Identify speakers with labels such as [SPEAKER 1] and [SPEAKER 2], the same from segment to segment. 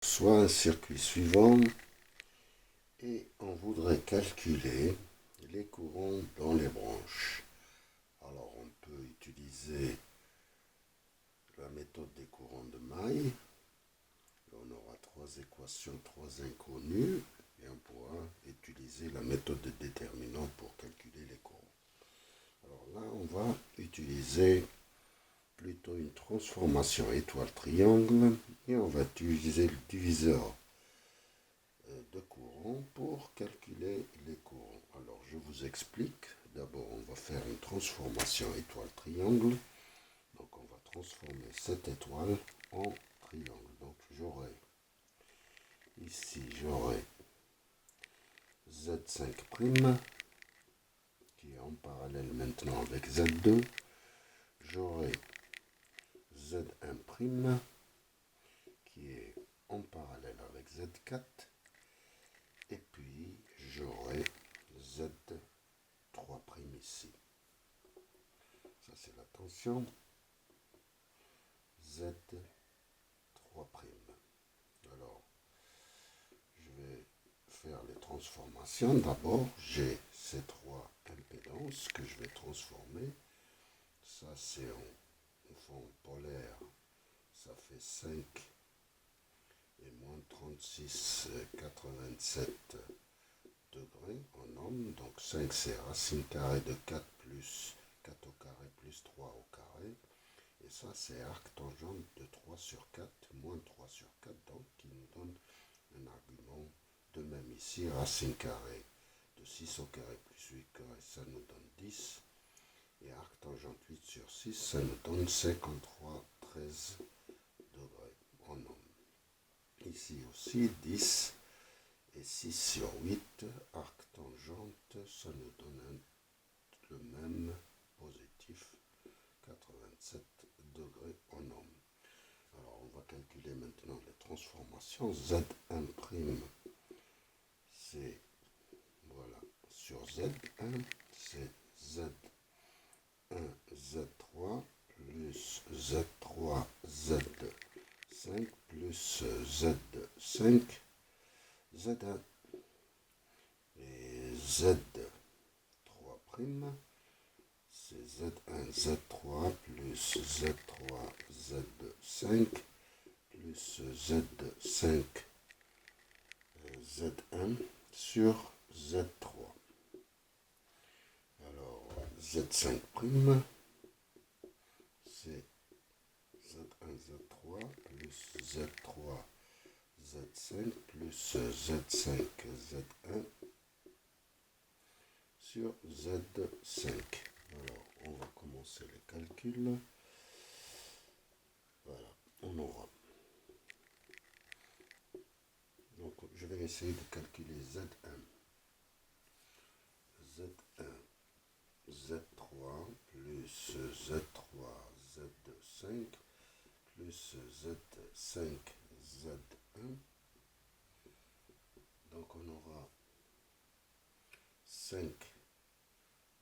[SPEAKER 1] Soit un circuit suivant et on voudrait calculer les courants dans les branches. Alors on peut utiliser la méthode des courants de maille. On aura trois équations, trois inconnues et on pourra utiliser la méthode de déterminant pour calculer les courants. Alors là on va utiliser plutôt une transformation étoile-triangle et on va utiliser le diviseur de courant pour calculer les courants. Alors je vous explique. D'abord on va faire une transformation étoile-triangle. Donc on va transformer cette étoile en triangle. Donc j'aurai Z5' qui est en parallèle maintenant avec Z2. J'aurai Z1' qui est en parallèle avec Z4. Et puis j'aurai Z3' ici. Ça c'est la tension. Z3'. Alors, je vais faire les transformations. D'abord, j'ai ces trois impédances que je vais transformer. Ça c'est en forme polaire. Ça fait 5 et moins 36,87 degrés en ohm. Donc 5 c'est racine carrée de 4 plus 4 au carré plus 3 au carré. Et ça c'est arc tangente de 3 sur 4 moins 3 sur 4. Donc qui nous donne un argument de même ici. Racine carrée de 6 au carré plus 8 carré, ça nous donne 10. Et arc tangente 8 sur 6, ça nous donne 53,13 degrés en ohm. Ici aussi 10 et 6 sur 8, arc tangente, ça nous donne le même positif, 87 degrés en ohm. Alors on va calculer maintenant les transformations. Z1', c'est, voilà, sur Z1, c'est Z1, Z3, plus Z3, Z5, plus Z5, Z1. Et Z3', c'est Z1, Z3, plus Z3, Z5, plus Z5, Z1 sur Z3. Alors, Z5', c'est Z1, Z3, plus Z3, Z5, plus Z5, Z1 sur Z5. Alors, on va commencer les calculs. Voilà, on aura. Donc, je vais essayer de calculer Z1. Z1, Z3, plus Z3, Z5, plus Z5, Z1. Donc, on aura 5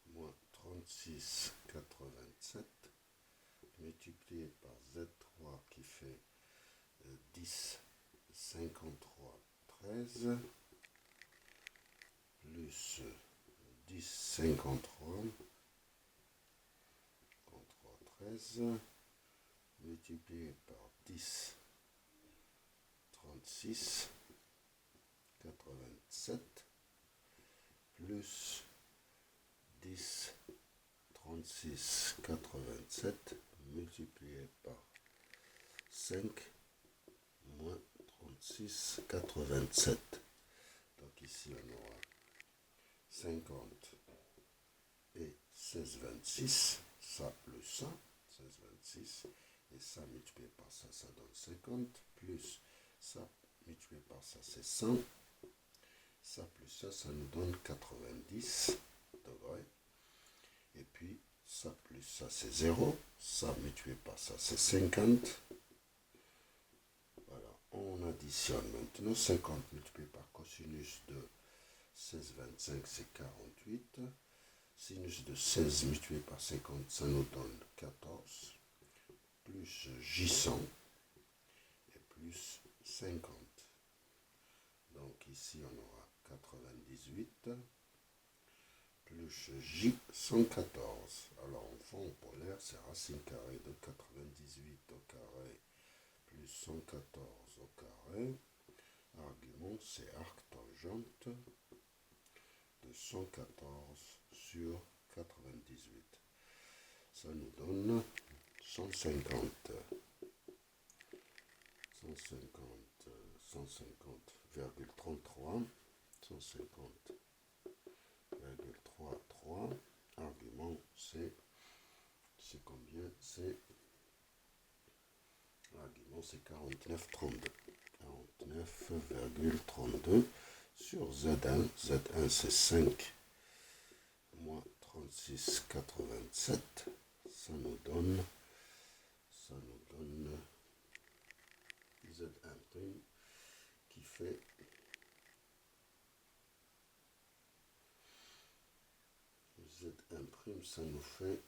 [SPEAKER 1] moins 36,87 multiplié par Z3 qui fait 10, 53, 13 plus 10, 53, 13 multiplié par 10, 36, 87 plus 10, 36, 87 multiplié par 5 moins 36, 87. Donc ici on aura 50 et 16, 26. Ça plus ça, 16, 26. Et ça multiplié par ça, ça donne 50. Plus ça multiplié par ça, c'est 100. Ça plus ça nous donne 90 degrés. Et puis ça plus ça, c'est 0. Ça multiplié par ça, c'est 50. Voilà, on additionne maintenant. 50 multiplié par cosinus de 16, 25, c'est 48. Sinus de 16 multiplié par 50, ça nous donne 14. Plus J100 et plus 50. ici on aura 98 plus J 114. Alors en fond polaire, c'est racine carrée de 98 au carré plus 114 au carré. Argument, c'est arc tangente de 114 sur 98. Ça nous donne 150,33 150,33. Argument, c'est combien? L'argument, c'est 49,32 sur Z1. Z1, c'est 5 moins 36,87. Ça nous donne Z1' qui fait Z1', ça nous fait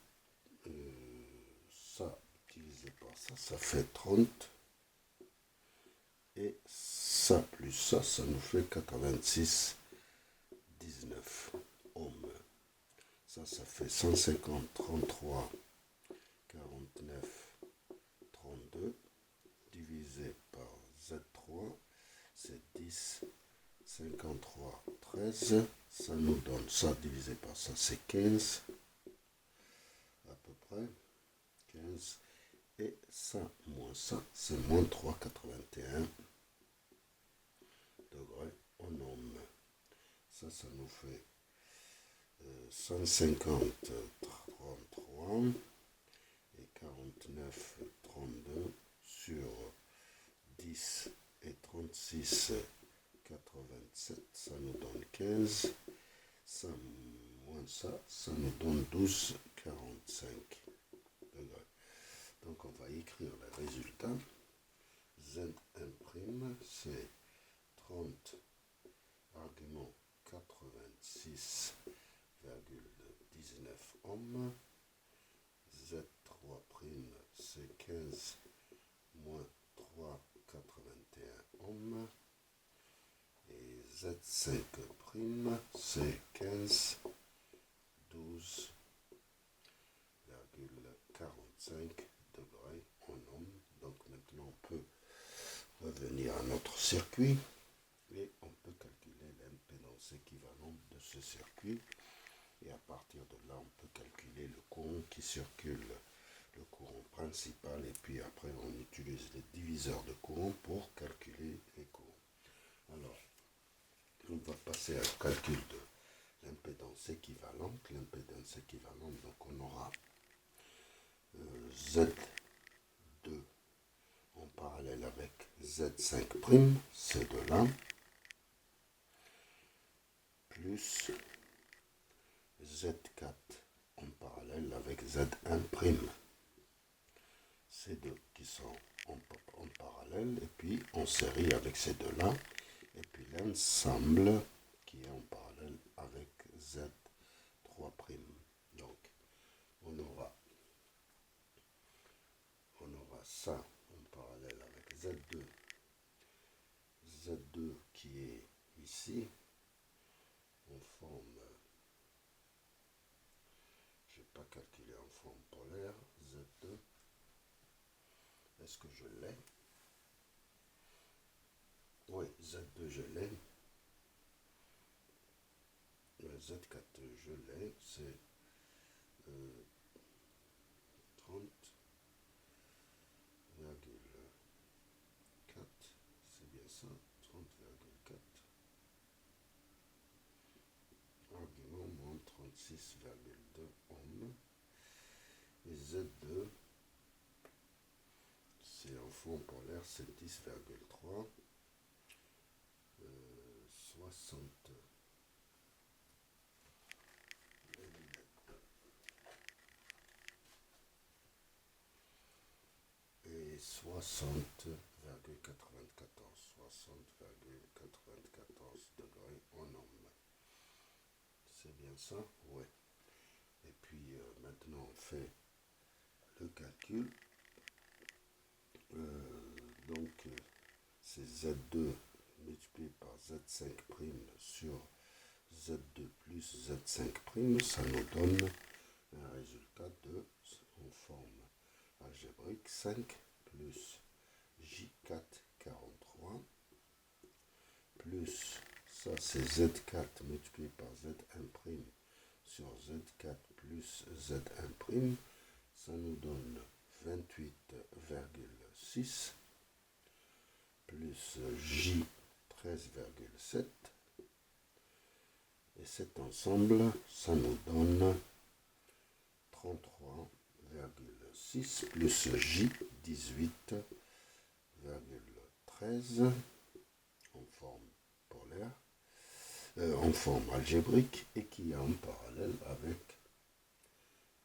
[SPEAKER 1] ça divisé par ça, ça fait 30. Et ça plus ça nous fait 86,19 ohms. Ça fait 150, 33, 49, 32, divisé par Z3, c'est 10, 53, 13. Ça nous donne ça divisé par ça, c'est 15, à peu près, 15. Et ça, moins ça, c'est moins 3,81 degrés en ohm. Ça nous fait 150,33 et 49,32 sur 10 et 36,87. Ça nous donne 15. Ça moins ça nous donne 12,45 degrés. Donc on va écrire le résultat. Z1', c'est 30, argument 86,19 ohms. Z3', c'est 15 moins 3,81 ohms. Et Z5', c'est 15, 12,45 degrés en ohm. Donc maintenant on peut revenir à notre circuit et on peut calculer l'impédance équivalente de ce circuit. Et à partir de là, on peut calculer le courant qui circule, le courant principal. Et puis après, on utilise les diviseurs de courant pour calculer les courants. Alors, on va passer au calcul de l'impédance équivalente. L'impédance équivalente, donc on aura Z2 en parallèle avec Z5', ces deux-là, plus Z4 en parallèle avec Z1', ces deux qui sont en parallèle, et puis en série avec ces deux-là, et puis l'ensemble qui est en parallèle avec Z3'. Donc, on aura ça en parallèle avec Z2. Z2 qui est ici, en forme, je n'ai pas calculé en forme polaire, Z2. Est-ce que je l'ai? Oui, Z2 je l'ai. Z4 je l'ai, c'est 30,4, c'est bien ça, 30,4. Argument moins 36,2 ohms. Et Z2, c'est en fond polaire, c'est 10,3, 60 et 60,94 degrés en ohm. C'est bien ça? Oui. Et puis maintenant on fait le calcul. Donc c'est Z2 multiplié par Z5' sur Z2 plus Z5', ça nous donne un résultat en forme algébrique 5 plus J4 43 plus, ça c'est Z4 multiplié par Z1' sur Z4 plus Z1', ça nous donne 28,6 plus J 13,7 et cet ensemble, ça nous donne 33,6 plus J 18,13 en forme polaire, en forme algébrique et qui est en parallèle avec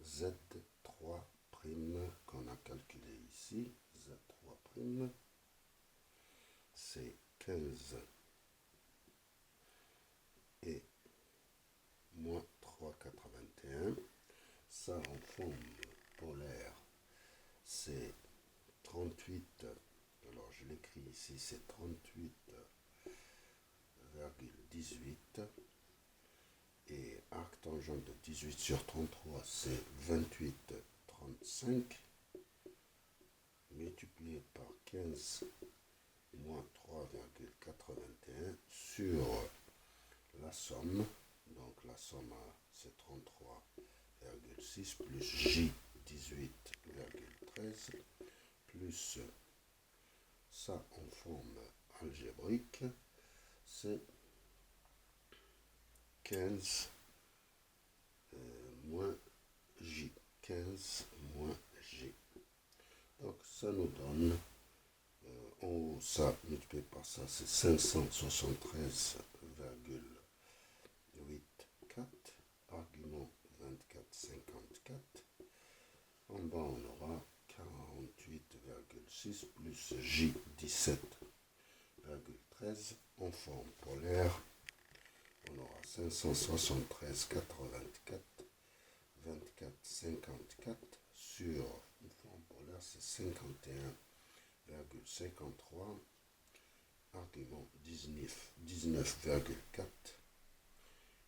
[SPEAKER 1] Z3' qu'on a calculé ici. Z3', c'est 15 et moins 3,81. Ça en forme polaire, c'est 38, alors je l'écris ici, c'est 38,18 et arc tangent de 18 sur 33, c'est 28,35 multiplié par 15 moins 3,81 sur la somme, donc la somme c'est 33,6 plus J 18,13 plus ça en forme algébrique, c'est 15 moins J. 15 moins J. Donc ça nous donne, en haut ça multiplié par ça, c'est 573,84, argument 24,54. En bas on aura 48,6 plus J 17,13 en forme polaire. On aura 573,84, 24,54 sur une forme polaire, c'est 51,53, argument 19,4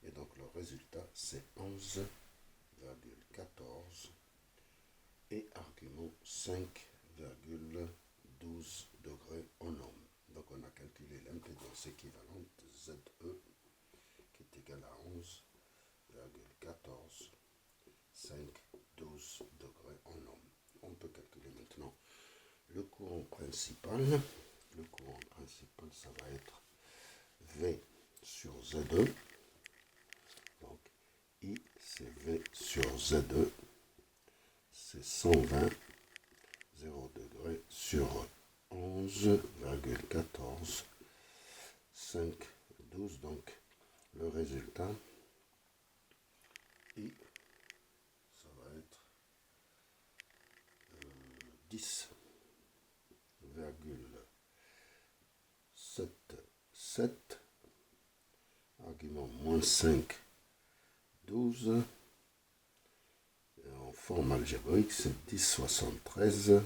[SPEAKER 1] et donc le résultat c'est 11,14 et argument 5,12 degrés en ohm. Donc on a calculé l'impédance équivalente ZE qui est égale à 11,14, 5,12 degrés en ohm. On peut calculer maintenant le courant principal. Le courant principal, ça va être V sur Z2. Donc I, c'est V sur Z2. C'est 120, 0 degrés sur 11,14, 5,12. Donc le résultat, I, ça va être 10,77, argument moins 5, 12. En forme algébrique, c'est 10,73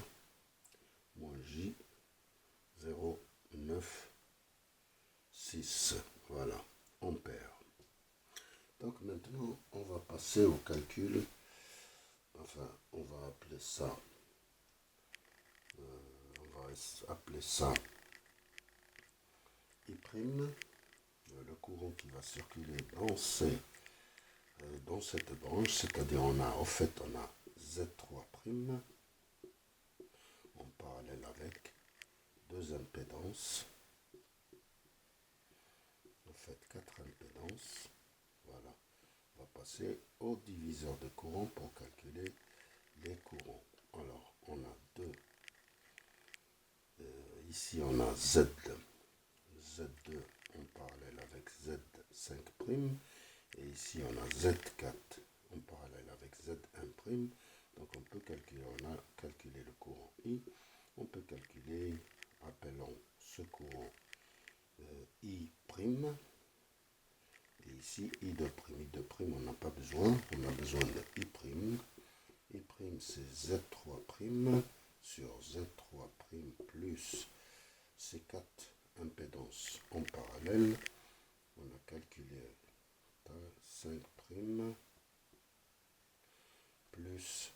[SPEAKER 1] moins J 0,96. Voilà, ampère. Donc maintenant, on va passer au calcul. Enfin, on va appeler ça. I', le courant qui va circuler dans cette branche, c'est-à-dire on a Z3' en parallèle avec deux impédances, en fait 4 impédances. Voilà, on va passer au diviseur de courant pour calculer les courants. Alors on a deux, ici on a Z2 en parallèle avec Z5', et ici on a Z4 en parallèle avec Z1'. Donc on peut calculer, on a calculé le courant I, on peut calculer, appelons ce courant I', et ici I', I', on n'a pas besoin, on a besoin de I'. I' c'est Z3' sur Z3' plus C4 impédance en parallèle, on a calculé 5' plus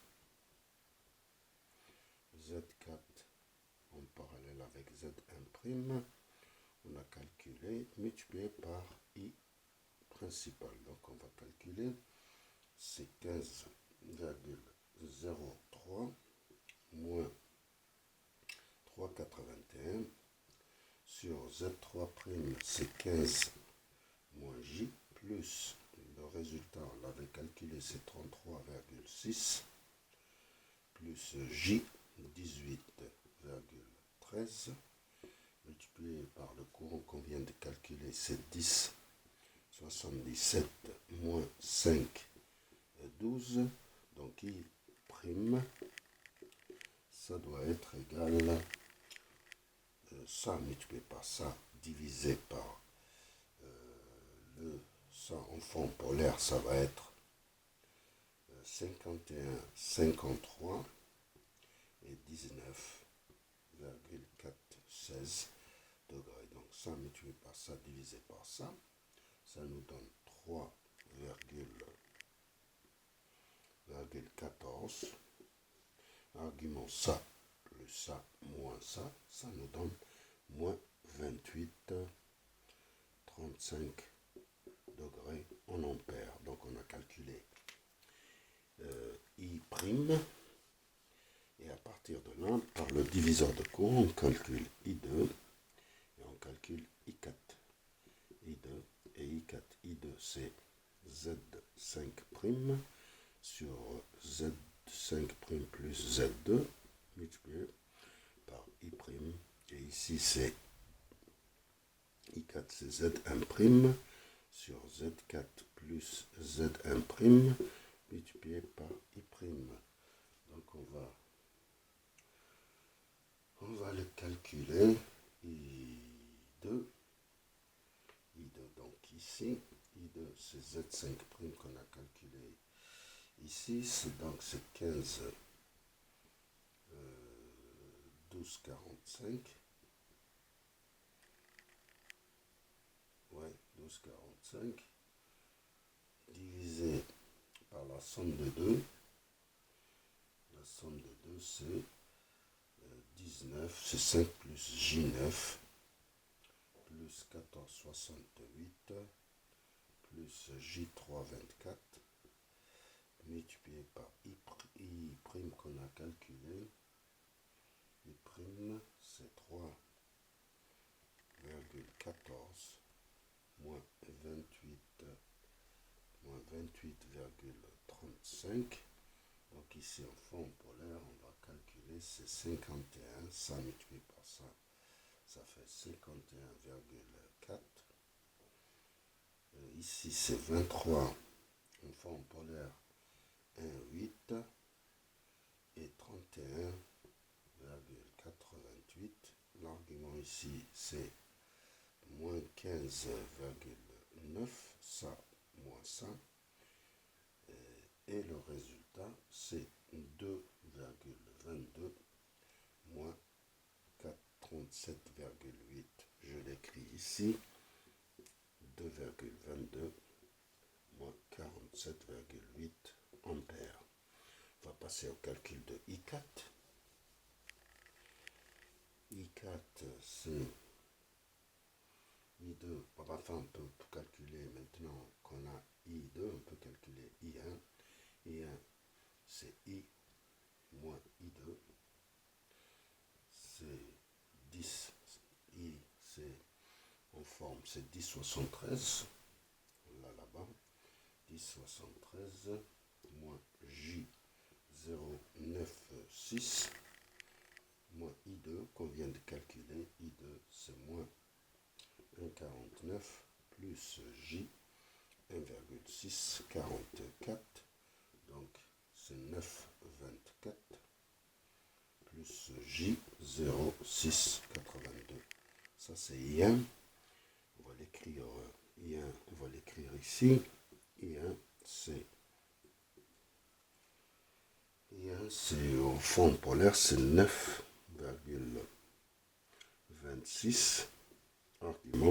[SPEAKER 1] Z4 en parallèle avec Z1', on a calculé multiplié par I principal. Donc on va calculer, c'est 15,03 moins 3,81 sur Z3', c'est 15 moins J, plus le résultat, on l'avait calculé, c'est 33,6, plus J, 18,13, multiplié par le courant qu'on vient de calculer, c'est 10,77 moins 5,12, donc I prime, ça doit être égal, ça multiplié par ça, divisé par ça en forme polaire, ça va être 51,53 et 19,416 degrés. Donc ça multiplié par ça, divisé par ça, ça nous donne 3,14. Argument ça plus ça moins ça, ça nous donne moins 28,35 degrés en ampères. Donc on a calculé I', et à partir de là, par le diviseur de courant, on calcule I2 et on calcule I4. I2 et I4. I2 c'est Z5' sur Z5' plus Z2 multiplié par I', et ici c'est I4 c'est Z1' sur Z4 plus Z1' multiplié par I'. Donc on va le calculer. I2, donc ici, I2 c'est Z5' qu'on a calculé ici, donc c'est 15, 12,45. Ouais, 12,45 divisé par la somme de 2. La somme de 2 c'est 19, c'est 5 plus J9 plus 14,68 plus J3,24 multiplié par I' qu'on a calculé. I' c'est 3,14 moins 28,35. Donc ici en forme polaire, on va calculer, c'est 51, ça multiplié par ça, ça fait 51,4. Ici c'est 23 en forme polaire, 1,8 et 31,88. L'argument ici c'est moins 15,9, ça moins ça. Et le résultat, c'est 2,22 moins 37,8. Je l'écris ici. 2,22 moins 47,8 ampères. On va passer au calcul de I4. I4, c'est I2. Enfin, on peut calculer maintenant qu'on a I2, on peut calculer I1. I1, c'est I moins I2. C'est 10. I, c'est en forme, c'est 10,73. Là, là-bas. 10,73 moins J 0,96 moins I2 qu'on vient de calculer. I2, c'est moins 1,49 plus J 1,644. Donc, c'est 9,24 plus J 0,682. Ça, c'est I1. On va l'écrire I1, on va l'écrire ici. I1, c'est au fond polaire, c'est 9,26 Argument